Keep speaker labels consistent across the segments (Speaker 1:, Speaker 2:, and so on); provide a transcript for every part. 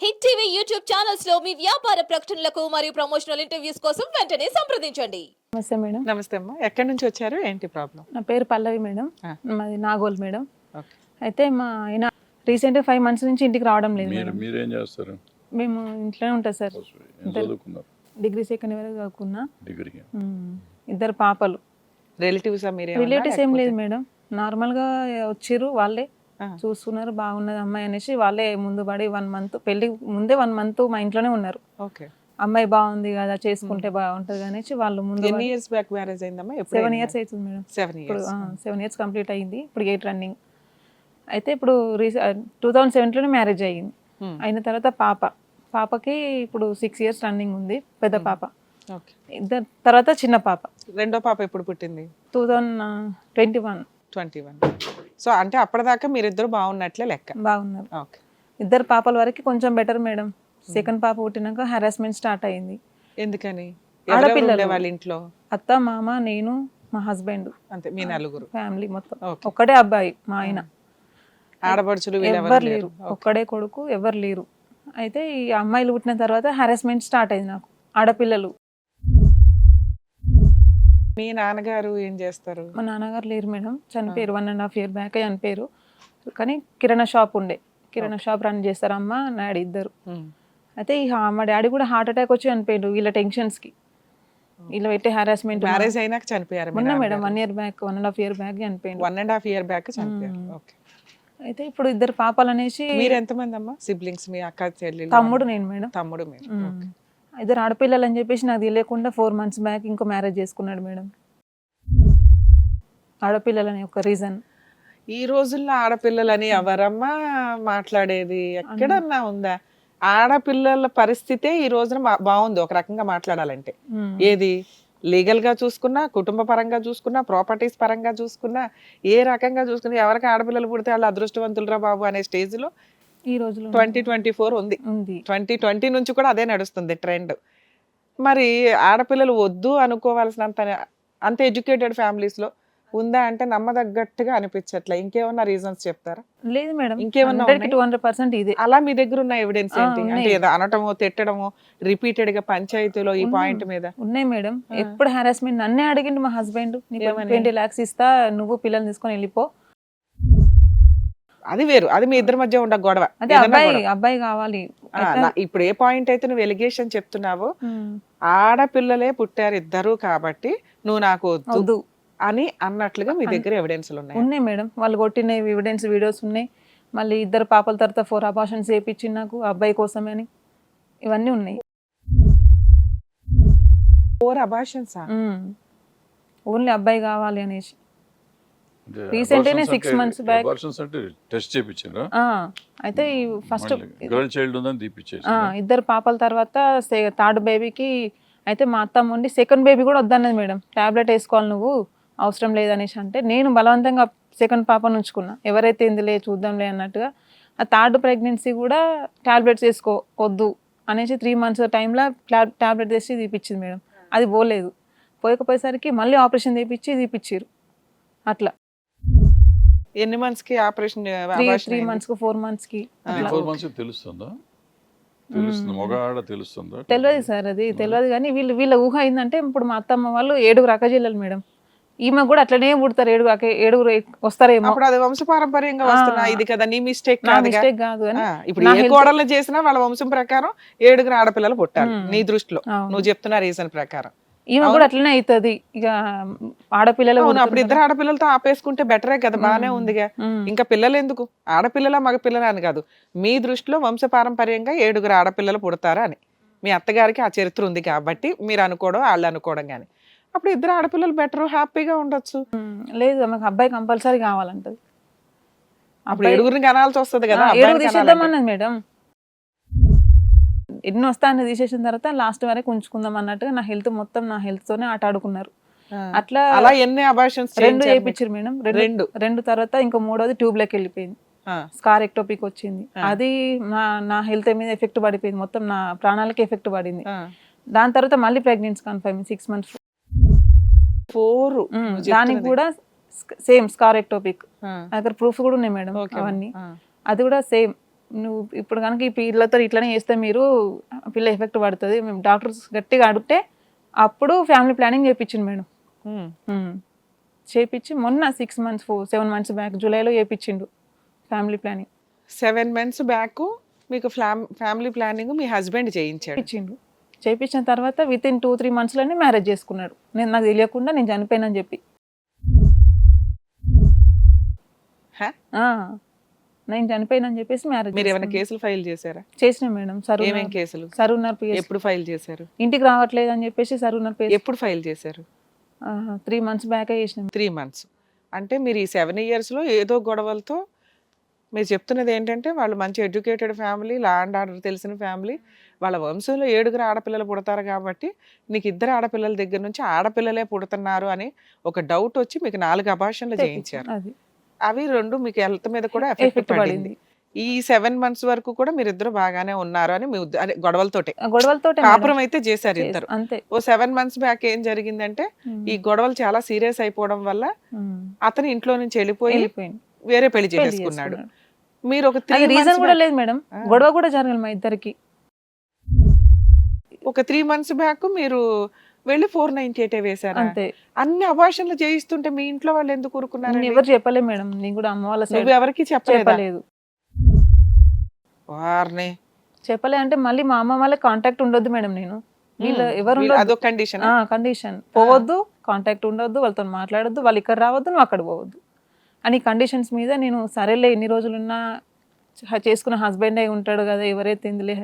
Speaker 1: Hit TV YouTube channels లో మీ వ్యాపార ప్రకటనలకు మరియు ప్రమోషనల్ ఇంటర్వ్యూస్ కోసం వెంటనే సంప్రదించండి.
Speaker 2: నమస్తే మేడం.
Speaker 3: నమస్తే అమ్మా. ఎక్కడి నుంచి వచ్చారు, ఏంటి ప్రాబ్లం?
Speaker 2: నా పేరు పల్లవి మేడం. మాది నాగోల్ మేడం.
Speaker 3: ఓకే.
Speaker 2: అయితే మా ఆయన రీసెంట్గా 5 months నుంచి ఇంటికి రావడం లేదు మేడం.
Speaker 4: మీరేం చేస్తారు?
Speaker 2: మేము ఇంట్లోనే ఉంటాం సార్.
Speaker 4: ఏం చదువుకున్నారు?
Speaker 2: డిగ్రీ సెకండ్ ఇయర్ చదువుకున్నా.
Speaker 4: డిగ్రీ.
Speaker 2: 2 పాపలు.
Speaker 3: రిలేటివ్స్
Speaker 2: రిలేటివ్స్ ఏం లేదు మేడం, నార్మల్గా వచ్చిర్రు, వాళ్ళే చూస్తున్నారు, బాగున్నది అమ్మాయి అనేసి వాళ్ళే ముందు పడి 1 month, పెళ్లి ముందే 1 month మా ఇంట్లోనే ఉన్నారు.
Speaker 3: ఓకే.
Speaker 2: అమ్మాయి బాగుంది కదా, చేసుకుంటే బాగుంటుంది అనేసి వాళ్ళు ముందు.
Speaker 3: ఎన్ని ఇయర్స్ బ్యాక్ మ్యారేజ్ అయిందమ్మా?
Speaker 2: 7 years అవుతుంది మేడం. 7 years కంప్లీట్ అయింది, ఇప్పుడు 8 రన్నింగ్. అయితే ఇప్పుడు 2017లోనే మ్యారేజ్ అయ్యింది. అయిన తర్వాత పాపకి ఇప్పుడు 6 years రన్నింగ్ ఉంది, పెద్ద పాప.
Speaker 3: ఓకే.
Speaker 2: ఇద్దరు తర్వాత చిన్న పాప.
Speaker 3: రెండో పాప ఎప్పుడు పుట్టింది?
Speaker 2: 2021.
Speaker 3: 21. సో అంటే అప్పటిదాకా మీరిద్దరు బాగున్నట్లే లెక్క.
Speaker 2: బాగున్నారు.
Speaker 3: ఓకే.
Speaker 2: 2 పాపల వరకు కొంచెం బెటర్ మేడం. సెకండ్ పాప పుట్టినాక హెరాస్మెంట్ స్టార్ట్ అయింది.
Speaker 3: ఎందుకని?
Speaker 2: ఆడపిల్లలు
Speaker 3: వాళ్ళ ఇంట్లో
Speaker 2: అత్త, మామ, నేను, మా హస్బెండ్,
Speaker 3: అంతే, మీ నలుగురు
Speaker 2: ఫ్యామిలీ మొత్తం.
Speaker 3: ఓకే.
Speaker 2: ఒక్కడే అబ్బాయి మా ఆయన,
Speaker 3: ఆడపడుచులు
Speaker 2: ఎవరు లేరు, ఒక్కడే కొడుకు, ఎవరు లేరు. అయితే ఈ అమ్మాయిలు పుట్టిన తర్వాత హెరాస్మెంట్ స్టార్ట్ అయింది నాకు. ఆడపిల్లలు.
Speaker 3: మీ నాన్నగారు ఏం చేస్తారు?
Speaker 2: మా నాన్నగారు లేరు మేడం, చనిపోయారు. 1.5 year బ్యాక్ చనిపోయారు. కానీ కిరాణా షాప్ ఉండే, కిరాణా షాప్ రన్ చేస్తారు అమ్మ, డాడీ ఇద్దరు. అయితే మా డాడీ కూడా హార్ట్ అటాక్ వచ్చి చనిపోయాడు వీళ్ళ టెన్షన్స్ కి. వీళ్ళ పెట్టే హెరాస్మెంట్.
Speaker 3: మ్యారేజ్ అయినాక చనిపోయారు?
Speaker 2: మొన్న madam 1 year back, 1.5 year back చనిపోయాడు.
Speaker 3: 1.5 year బ్యాక్ చనిపోయారు. ఓకే.
Speaker 2: అయితే ఇప్పుడు 2 పాపలు అనేసి.
Speaker 3: మీరు ఎంతమంది అమ్మా సిబ్లింగ్స్? మీ అక్క, చెల్లెలు?
Speaker 2: తమ్ముడు, నేను మేడం.
Speaker 3: తమ్ముడు మీరు. ఓకే.
Speaker 2: 2 ఆడపిల్లలు అని చెప్పేసి నాకు తెలియకుండా 4 months బ్యాక్ ఇంకో మ్యారేజ్ చేసుకున్నాడు మేడం. ఆడపిల్లలని ఒక రీజన్.
Speaker 3: ఈ రోజుల్లో ఆడపిల్లలని ఎవరమ్మా మాట్లాడేది? ఎక్కడన్నా ఉందా? ఆడపిల్లల పరిస్థితే ఈ రోజున బాగుంది ఒక రకంగా మాట్లాడాలంటే. ఏది లీగల్ గా చూసుకున్నా, కుటుంబ పరంగా చూసుకున్నా, ప్రాపర్టీస్ పరంగా చూసుకున్నా, ఏ రకంగా చూసుకున్నా, ఎవరికి ఆడపిల్లలు పుడితే వాళ్ళు అదృష్టవంతులరా బాబు అనే స్టేజ్ లో
Speaker 2: ఈ రోజులో
Speaker 3: 2024 ఉంది. 2020 నుంచి కూడా అదే నడుస్తుంది ట్రెండ్. మరి ఆడపిల్లలు వద్దు అనుకోవాల్సినంత అంత ఎడ్యుకేటెడ్ ఫ్యామిలీస్ లో ఉందా అంటే నమ్మదగ్గట్టుగా అనిపించట్లే. ఇంకేమన్నా రీజన్స్ చెప్తారా?
Speaker 2: లేదు మేడం,
Speaker 3: ఇంకేమన్నా
Speaker 2: 200% ఇదే.
Speaker 3: అలా మీ దగ్గర ఉన్న ఎవిడెన్స్ ఏంటి? అంటే ఏదో అనటమో, తిట్టడమో, రిపీటెడ్ గా పంచాయతీలో ఈ పాయింట్ మీద
Speaker 2: ఉన్నాయి మేడం. ఎప్పుడు హెరాస్మెంట్ నన్నే అడిగిండు మా హస్బెండ్, నీకు 20 lakhs ఇస్తా, నువ్వు పిల్లల్ని తీసుకొని వెళ్ళిపో.
Speaker 3: అది వేరు, అది మీ ఇద్దరి మధ్య ఉండ గొడవ.
Speaker 2: అదే అబ్బాయి కావాలి.
Speaker 3: ఇప్పుడు ఏ పాయింట్ అయితే నువ్వు ఎలిగేషన్ చెప్తున్నావో, ఆడపిల్లలే పుట్టారు ఇద్దరు కాబట్టి నువ్వు నాకు వద్దు అని అన్నట్లుగా మీ దగ్గర ఎవిడెన్స్లు
Speaker 2: ఉన్నాయి మేడం. వాళ్ళు కొట్టిన ఎవిడెన్స్ వీడియోస్ ఉన్నాయి. మళ్ళీ 2 పాపల తర్వాత 4 అబార్షన్స్ చేయించి నాకు అబ్బాయి కోసమే అని, ఇవన్నీ ఉన్నాయి.
Speaker 3: 4 అబార్షన్స్?
Speaker 2: ఓన్లీ అబ్బాయి కావాలి అనేసి. రీసెంట్గానే 6 months బ్యాక్
Speaker 4: టెస్ట్ చేయించారా?
Speaker 2: అయితే ఫస్ట్
Speaker 4: గర్ల్ చైల్డ్ ఉందని తీపిచ్చేసి
Speaker 2: 2 పాపల తర్వాత 3rd బేబీకి అయితే మా అత్తమ్మ ఉండి 2nd బేబీ కూడా వద్దన్నది మేడం. టాబ్లెట్ వేసుకోవాలి నువ్వు, అవసరం లేదనేసి అంటే నేను బలవంతంగా 2nd పాపను ఉంచుకున్నా. ఎవరైతే ఇందులే చూద్దాంలే అన్నట్టుగా. ఆ 3rd ప్రెగ్నెన్సీ కూడా టాబ్లెట్స్ వేసుకో వద్దు అనేసి 3 months టైంలో టాబ్లెట్ తెచ్చి తీపిచ్చింది మేడం. అది పోలేదు. పోయకపోయేసరికి మళ్ళీ ఆపరేషన్ తీపిచ్చిరు. అట్లా
Speaker 3: ఎన్ని మంత్స్ కి ఆపరేషన్?
Speaker 2: 3 months కి 4 months కి.
Speaker 4: 4 months తెలుస్తుందా? తెలుస్తుంది, మగ ఆడ తెలుస్తుందా?
Speaker 2: తెలియదు సార్, అది తెలియదు. కానీ వీళ్ళ ఊహ అయిందంటే ఇప్పుడు మా అత్తమ్మ వాళ్ళు 7 అక్కచెల్లెలు మేడం. ఈమె కూడా అట్లనే పుడతారు, 7 వస్తారేమో.
Speaker 3: అప్పుడు అది వంశపారంపర్యంగా వస్తున్నా ఇది కదా, నీ మిస్టేక్
Speaker 2: కాదు. అని
Speaker 3: ఇప్పుడు ఏ కోడలు చేసినా వాళ్ళ వంశం ప్రకారం 7 ఆడపిల్లలు పుట్టాలి నీ దృష్టిలో, నువ్వు చెప్తున్న రీజన్ ప్రకారం.
Speaker 2: ఈమె కూడా అట్లనే అవుతుంది. ఇక ఆడపిల్లలు
Speaker 3: అప్పుడు 2 ఆడపిల్లలతో ఆపేసుకుంటే బెటరే కదా, బానే ఉందిగా. ఇంకా పిల్లలు ఎందుకు? ఆడపిల్లల మగపిల్లల అని కాదు, మీ దృష్టిలో వంశపారంపర్యంగా 7 ఆడపిల్లలు పుడతారా అని మీ అత్తగారికి ఆ చరిత్ర ఉంది కాబట్టి మీరు అనుకోవడం, వాళ్ళు అనుకోవడం. కానీ అప్పుడు 2 ఆడపిల్లలు బెటర్, హ్యాపీగా ఉండొచ్చు.
Speaker 2: లేదు, మాకు అబ్బాయి కంపల్సరీ కావాలంటది.
Speaker 3: అప్పుడు 7 కనాల్సి వస్తుంది కదా.
Speaker 2: 7 తీసేద్దామన్నది మేడం. ఎన్ని వస్తాయని తీసేసిన తర్వాత లాస్ట్ వరకు ఉంచుకుందాం అన్నట్టుగా నా హెల్త్ తోనే ఆట ఆడుకున్నారు. అట్లా
Speaker 3: అలా ఎన్ని అబార్షన్స్?
Speaker 2: 2 చేయించారు మేడం. 2 తర్వాత ఇంకో 3వది ట్యూబ్లోకి వెళ్ళిపోయింది. స్కార్ ఎక్టోపిక్ వచ్చింది. అది నా హెల్త్ మీద ఎఫెక్ట్ పడిపోయింది, మొత్తం నా ప్రాణాలకి ఎఫెక్ట్ పడింది. దాని తర్వాత మళ్ళీ ప్రెగ్నెన్సీ కన్ఫర్మ్ 6 months.
Speaker 3: 4
Speaker 2: దానికి కూడా సేమ్ స్కార్ ఎక్టోపిక్. దగ్గర ప్రూఫ్ కూడా ఉన్నాయి మేడం అవన్నీ. అది కూడా సేమ్ నువ్వు ఇప్పుడు కనుక ఈ పిల్లతో ఇట్లనే చేస్తే మీరు పిల్ల ఎఫెక్ట్ పడుతుంది, మేము డాక్టర్స్ గట్టిగా అడిగితే అప్పుడు ఫ్యామిలీ ప్లానింగ్ చేయించింది మేడం. చేపించి మొన్న 7 months బ్యాక్ జూలైలో చేయించిండు ఫ్యామిలీ ప్లానింగ్.
Speaker 3: 7 months బ్యాక్ మీకు ఫ్యామిలీ ప్లానింగ్ మీ హస్బెండ్ చేయించాడు.
Speaker 2: చేయించిండు. చేయించిన తర్వాత విత్ ఇన్ 2-3 monthsలోనే మ్యారేజ్ చేసుకున్నాడు. నాకు తెలియకుండా నేను చనిపోయినని చెప్పి. నేను చనిపోయినని చెప్పేసి మ్యారేజ్.
Speaker 3: మీరు ఏమైనా కేసులు ఫైల్ చేశారా?
Speaker 2: చేసిన మేడం.
Speaker 3: ఏమేం కేసులు?
Speaker 2: సరూనర్ PS.
Speaker 3: ఎప్పుడు ఫైల్ చేశారు?
Speaker 2: ఇంటికి రావట్లేదు అని చెప్పేసి సరూనర్ PS.
Speaker 3: ఎప్పుడు ఫైల్ చేశారు?
Speaker 2: 3 months బ్యాక్ చేసిన.
Speaker 3: 3 months. అంటే మీరు ఈ 7 yearsలో ఏదో గొడవలతో, మీరు చెప్తున్నది ఏంటంటే వాళ్ళు మంచి educated family, law and order తెలిసిన ఫ్యామిలీ, వాళ్ళ వంశంలో 7 ఆడపిల్లలు పుడతారు కాబట్టి నీకు 2 ఆడపిల్లల దగ్గర నుంచి ఆడపిల్లలే పుడుతున్నారు అని ఒక డౌట్ వచ్చి మీకు 4 అబార్షన్లు చేయించారు.
Speaker 2: అది
Speaker 3: అవి 2 మీకు హెల్త్ మీద కూడా ఎఫెక్ట్ పడింది. ఈ 7 months వరకు కూడా మీరిద్దరు బాగానే ఉన్నారు అని మీ గొడవలతోటే కాపురం అయితే చేశారు ఇద్దరు.
Speaker 2: అంతే.
Speaker 3: ఓ 7 months బ్యాక్ ఏం జరిగిందంటే ఈ గొడవలు చాలా సీరియస్ అయిపోవడం వల్ల అతను ఇంట్లో నుంచి వెళ్ళిపోయి వేరే పెళ్లి చేసేసుకున్నాడు. మీరు ఒక 3
Speaker 2: రీజన్ కూడా లేదు మేడం, గొడవ కూడా జరగాలి మా ఇద్దరికి.
Speaker 3: ఒక 3 months బ్యాక్ మీరు వెళ్ళి 498 వేశారు.
Speaker 2: అంతే.
Speaker 3: అన్ని అబార్షన్లు చేయిస్తుంటే మీ ఇంట్లో వాళ్ళు ఎందుకు ఊరుకున్నారు?
Speaker 2: ఎవరు చెప్పలే మేడం, నేను కూడా అమ్మ వాళ్ళ సైడ్
Speaker 3: ఎవరికి చెప్పలేదు. వారిని
Speaker 2: చెప్పలే అంటే మళ్ళీ మా అమ్మ వాళ్ళ కాంటాక్ట్ ఉండొద్దు మేడం. నేను వీళ్ళు ఎవరు
Speaker 3: అదొక కండిషన్.
Speaker 2: కండిషన్ పోవద్దు, కాంటాక్ట్ ఉండొద్దు, వాళ్ళతో మాట్లాడొద్దు, వాళ్ళు ఇక్కడ రావద్దు, నువ్వు అక్కడ పోవద్దు అని కండిషన్స్ మీద నేను సరేలే ఎన్ని రోజులున్నా చేసుకున్న హస్బెండ్ అయి ఉంటాడు కదా, ఎవరైతే ఇందులో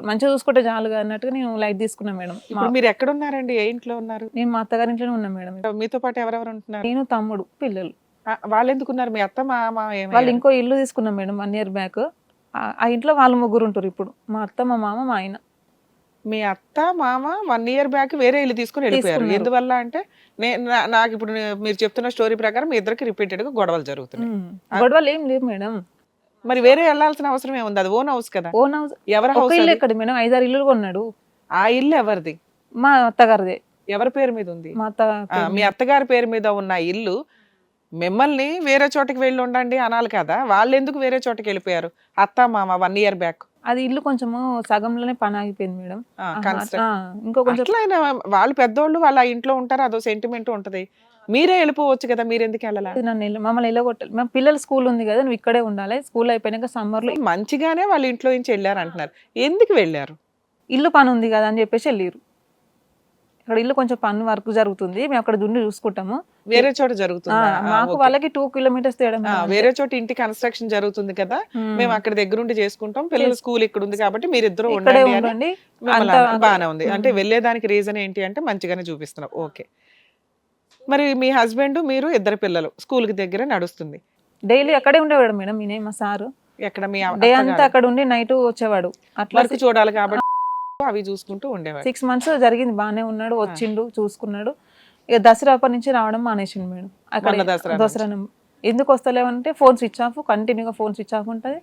Speaker 2: మంచిగా చూసుకుంటే చాలుగా అన్నట్టుగా నేను లైట్ తీసుకున్నా మేడం.
Speaker 3: మీరు ఎక్కడ ఉన్నారండి? ఏ ఇంట్లో ఉన్నారు?
Speaker 2: నేను మా అత్తగారి ఇంట్లోనే ఉన్నా మేడం.
Speaker 3: మీతో పాటు ఎవరెవరు ఉంటున్నారు?
Speaker 2: నేను, తమ్ముడు, పిల్లలు.
Speaker 3: వాళ్ళు ఎందుకున్నారు? మీ అత్త మామ
Speaker 2: వాళ్ళు ఇంకో ఇల్లు తీసుకున్నాం మేడం 1 year బ్యాక్. ఆ ఇంట్లో వాళ్ళు 3 ఉంటారు ఇప్పుడు, మా అత్త, మా మామ, మా ఆయన.
Speaker 3: మీ అత్త మామ 1 year బ్యాక్ వేరే ఇల్లు తీసుకుని వెళ్ళిపోయారు. ఎందువల్ల అంటే నాకు ఇప్పుడు మీరు చెప్తున్న స్టోరీ ప్రకారం మీ ఇద్దరికి రిపీటెడ్ గా గొడవలు జరుగుతున్నాయి.
Speaker 2: గొడవలు ఏం లేవు మేడం.
Speaker 3: మరి వేరే వెళ్ళాల్సిన అవసరం ఏముంది? అది ఓన్ హౌస్ కదా.
Speaker 2: Own house.
Speaker 3: ఎవరి హౌస్?
Speaker 2: ఇల్లు ఎక్కడ మేడం? 5-6 ఇల్లు కొన్నాడు.
Speaker 3: ఆ ఇల్లు ఎవరిది?
Speaker 2: మా అత్తగారిదే.
Speaker 3: ఎవరి పేరు మీద ఉంది?
Speaker 2: మా అత్త.
Speaker 3: మీ అత్తగారి పేరు మీద ఉన్న ఇల్లు మిమ్మల్ని వేరే చోటకి వెళ్ళి ఉండండి అనాలి కదా. వాళ్ళు ఎందుకు వేరే చోటకి వెళ్ళిపోయారు? అత్త మామ 1 year బ్యాక్.
Speaker 2: అది ఇల్లు కొంచెము సగంలోనే పని ఆగిపోయింది మేడం.
Speaker 3: ఇంకో కొంచెం వాళ్ళు పెద్దోళ్ళు వాళ్ళ ఇంట్లో ఉంటారు, అదో సెంటిమెంట్ ఉంటది. మీరే వెళ్ళిపోవచ్చు కదా, మీరు ఎందుకు వెళ్ళాలి?
Speaker 2: నన్ను మమ్మల్ని వెళ్ళగొట్టాలి. మా పిల్లల స్కూల్ ఉంది కదా, నువ్వు ఇక్కడే ఉండాలి, స్కూల్ అయిపోయినాక సమ్మర్ లో.
Speaker 3: మంచిగానే వాళ్ళ ఇంట్లో నుంచి వెళ్ళారు అంటున్నారు, ఎందుకు వెళ్ళారు?
Speaker 2: ఇల్లు పని ఉంది కదా అని చెప్పేసి వెళ్ళారు. అక్కడ ఇల్లు కొంచెం పని వర్క్ జరుగుతుంది, మేము అక్కడ దుండి చూసుకుంటాము.
Speaker 3: వేరే చోట జరుగుతుంది
Speaker 2: మాకు వాళ్ళకి 2 kilometers తేడా.
Speaker 3: వేరే చోట ఇంటి కన్స్ట్రక్షన్ జరుగుతుంది కదా, మేము అక్కడ దగ్గరుండి చేసుకుంటాం, పిల్లల స్కూల్ ఇక్కడ ఉంది కాబట్టి మీరు ఇద్దరు ఉండండి. బాగానే ఉంది అంటే వెళ్ళేదానికి రీజన్ ఏంటి అంటే మంచిగానే చూపిస్తున్నాం. ఓకే. మరి మీ హస్బెండ్ మీరు 2 పిల్లలు స్కూల్ కి దగ్గర నడుస్తుంది.
Speaker 2: డైలీ అక్కడే ఉండేవాడు మేడం. నేనే మా సారు
Speaker 3: ఎక్కడ మీ
Speaker 2: డే అంతా అక్కడ ఉండి నైట్ వచ్చేవాడు. అట్లా
Speaker 3: చూడాలి కాబట్టి అవి చూసుకుంటూ ఉండేవాడు.
Speaker 2: 6 months జరిగింది, బాగానే ఉన్నాడు, వచ్చిండు, చూసుకున్నాడు. ఇక దసరా అప్పటి నుంచి రావడం మానేసిండు మేడం. అక్కడ దసరా ఎందుకు వస్తలేవంటే ఫోన్ స్విచ్ ఆఫ్, కంటిన్యూగా ఫోన్ స్విచ్ ఆఫ్ ఉంటుంది.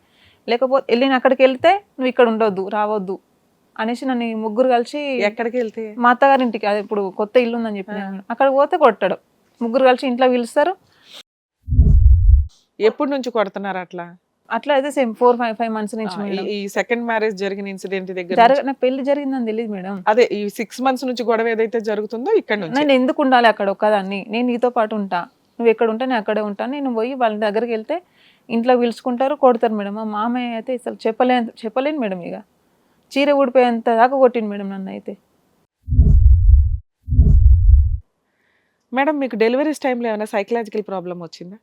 Speaker 2: లేకపోతే వెళ్ళిన అక్కడికి వెళ్తే నువ్వు ఇక్కడ ఉండొద్దు, రావద్దు అనేసి నన్ను 3 కలిసి.
Speaker 3: ఎక్కడికి వెళ్తే?
Speaker 2: మా అత్తగారి ఇంటికి, అది ఇప్పుడు కొత్త ఇల్లు ఉందని చెప్పిన, అక్కడికి పోతే కొట్టాడు. 3 కలిసి ఇంట్లో పిలుస్తారు.
Speaker 3: ఎప్పటి నుంచి కొడుతున్నారు అట్లా?
Speaker 2: అట్లా అయితే సేమ్ 4-5 months నుంచి.
Speaker 3: ఈ సెకండ్ మ్యారేజ్ జరిగిన ఇన్సిడెంట్ దగ్గర
Speaker 2: నా పెళ్లి జరిగిందని తెలియదు మేడం.
Speaker 3: అదే ఈ 6 months నుంచి గొడవ ఏదైతే జరుగుతుందో ఇక్కడ నుంచి.
Speaker 2: నేను ఎందుకు ఉండాలి అక్కడ ఒక్కదాన్ని? నేను నీతో పాటు ఉంటా, నువ్వు ఎక్కడ ఉంటా నేను అక్కడే ఉంటాను. నేను పోయి వాళ్ళ దగ్గరికి వెళ్తే ఇంట్లో పిలుచుకుంటారు, కొడతారు మేడం. మా మామయ్య అయితే అసలు చెప్పలేను మేడం. ఇక చీర ఊడిపోయేంత దాకా కొట్టింది మేడం నన్ను అయితే.
Speaker 3: మేడం మీకు డెలివరీస్ టైంలో ఏమైనా సైకలాజికల్ ప్రాబ్లం వచ్చిందా?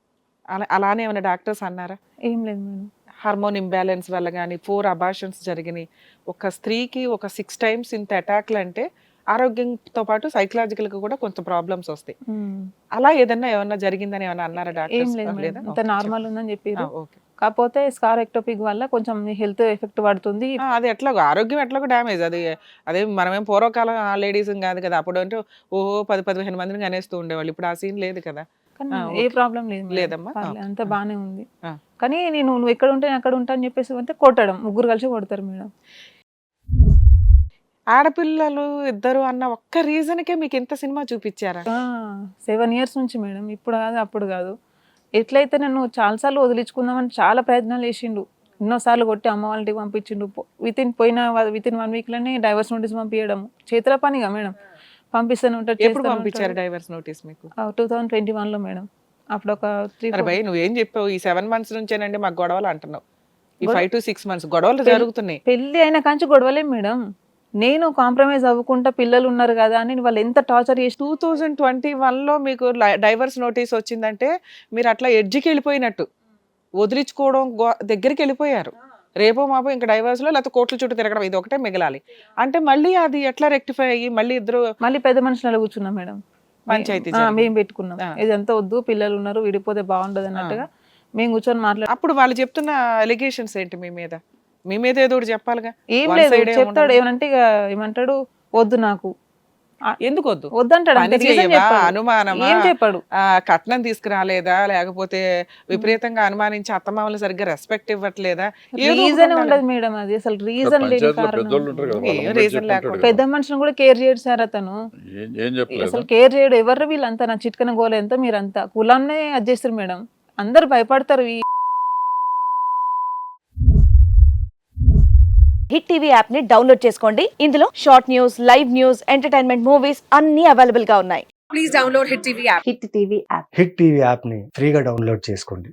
Speaker 3: అలానే ఏమైనా డాక్టర్స్ అన్నారా?
Speaker 2: ఏం లేదు మేడం.
Speaker 3: హార్మోన్ ఇంబ్యాలెన్స్ వల్ల కానీ 4 అబార్షన్స్ జరిగినాయి. ఒక స్త్రీకి ఒక 6 times ఇంత అటాక్లు అంటే ఆరోగ్యంతో పాటు సైకలాజికల్ గా కూడా కొంత ప్రాబ్లమ్స్ వస్తాయి. అలా ఏమన్నా జరిగిందని ఏమన్నా అన్నారా డాక్టర్స్?
Speaker 2: అంత నార్మల్ ఉందని చెప్పారు. కాకపోతే స్కార్ ఎక్టోపిక్ వల్ల కొంచెం హెల్త్ ఎఫెక్ట్ పడుతుంది.
Speaker 3: అది ఎట్లాగో ఆరోగ్యం ఎట్లాగో డ్యామేజ్. అదే మనమేం పూర్వకాలం ఆ లేడీస్ కాదు కదా, అప్పుడు అంటే 10-15 మందిని అనేస్తూ ఉండేవాళ్ళు. ఇప్పుడు ఆ సీన్ లేదు కదా.
Speaker 2: ఏ ప్రాబ్లం లేదు
Speaker 3: లేదమ్మా,
Speaker 2: అంత బానే ఉంది. కానీ నువ్వు ఎక్కడ ఉంటే అక్కడ ఉంటా అని చెప్పేసి అంటే కొట్టడం, 3 కలిసి కొడతారు మేడం.
Speaker 3: ఆడపిల్లలు 2 అన్న ఒక్క రీజన్కే మీకు ఇంత సినిమా చూపించారా?
Speaker 2: 7 years నుంచి మేడం. ఇప్పుడు కాదు, అప్పుడు కాదు. ఎట్లయితే నన్ను చాలాసార్లు వదిలించుకుందామని చాలా ప్రయత్నాలు చేసిండు. ఎన్నోసార్లు కొట్టి అమ్మ వాళ్ళ ఇంటికి పంపించిండు. విత్ ఇన్ 1 వీక్లోనే డైవర్స్ నోటీస్ పంపించడం చేతుల పనిగా మేడం. పంపిస్తూనే ఉంటారు.
Speaker 3: ఎప్పుడు పంపించారు డైవర్స్ నోటీస్ మీకు?
Speaker 2: 2021లో మేడం. అప్పుడు ఒక 3
Speaker 3: అరే భయ్ నువ్వేం చెప్పావు? ఈ 7 months నుంచేనండి మాకు గొడవలు అంటున్నావు. ఈ 5 to 6 months గొడవలు జరుగుతున్నాయి.
Speaker 2: పెళ్లి అయిన కాంచి గొడవలే మేడం. నేను కాంప్రమైజ్ అవ్వకుండా పిల్లలు ఉన్నారు కదా అని వాళ్ళు ఎంత టార్చర్ చేసి
Speaker 3: 2021లో మీకు డైవర్స్ నోటీస్ వచ్చిందంటే మీరు అట్లా ఎడ్జికి వెళ్ళిపోయినట్టు, వదిలించుకోవడం దగ్గరికి వెళ్ళిపోయారు. రేపో మాపో ఇంకా డైవర్స్ లో లేకపోతే కోర్టుల చుట్టూ తిరగడం ఇది ఒకటే మిగలాలి అంటే మళ్ళీ అది ఎట్లా రెక్టిఫై అయ్యి మళ్ళీ ఇద్దరు
Speaker 2: మళ్ళీ పెద్ద మనుషులు కూర్చున్నాం మేడం.
Speaker 3: పంచాయతీ
Speaker 2: మేము పెట్టుకున్నాం ఇదంతా వద్దు, పిల్లలు ఉన్నారు, విడిపోతే బాగుండదు అన్నట్టుగా మేము కూర్చొని మాట్లాడు.
Speaker 3: అప్పుడు వాళ్ళు చెప్తున్న అలిగేషన్స్ ఏంటి మీ మీద? మీ మీద ఏదో ఒకటి చెప్పాలిగా.
Speaker 2: ఏం
Speaker 3: One
Speaker 2: లేదు,
Speaker 3: side ఏ
Speaker 2: చెప్తాడు
Speaker 3: ఉండదు.
Speaker 2: ఏమనంటే ఇక ఏమంటాడు, వద్దు నాకు
Speaker 3: ఎందుకు వద్దు?
Speaker 2: వద్దంటాడు.
Speaker 3: పని
Speaker 2: అంతే, reason
Speaker 3: చేయవా?
Speaker 2: చెప్పాడు.
Speaker 3: అనుమానమా?
Speaker 2: ఏం చెప్పాడు?
Speaker 3: కట్నం తీసుకురాలేదా లేకపోతే విపరీతంగా అనుమానించి అత్తమామలు సరిగ్గా రెస్పెక్ట్ ఇవ్వట్లేదా? ఏదో ఒకటి
Speaker 2: రీజన్
Speaker 3: ఉండాలి.
Speaker 2: ఉండదు మేడం. అది అసలు రీజన్ లేని
Speaker 4: పంచాయతీలో
Speaker 2: కారణం.
Speaker 4: పెద్దోళ్ళు ఉంటారు కదా,
Speaker 3: ఏం
Speaker 4: వాళ్ళ
Speaker 3: reason
Speaker 4: చెప్తుంటాడు
Speaker 3: లేకుండా.
Speaker 4: కదా.
Speaker 2: పెద్ద మనుషులను కూడా కేర్ చేయడు సార్ అతను.
Speaker 4: ఏం చెప్పలేదు.
Speaker 2: అసలు కేర్ చేయడు. ఎవరు వీళ్ళంతా నా చిట్కన గోల ఎంత మీరంతా కులాన్నే అది చేస్తారు మేడం. అందరు భయపడతారు.
Speaker 5: హిట్ టీవీ యాప్ ని డౌన్లోడ్ చేసుకోండి. ఇందులో short news, live news, entertainment movies అన్ని అవైలబుల్ గా ఉన్నాయి.
Speaker 6: హిట్ టీవీ యాప్ని ఫ్రీగా డౌన్లోడ్ చేసుకోండి.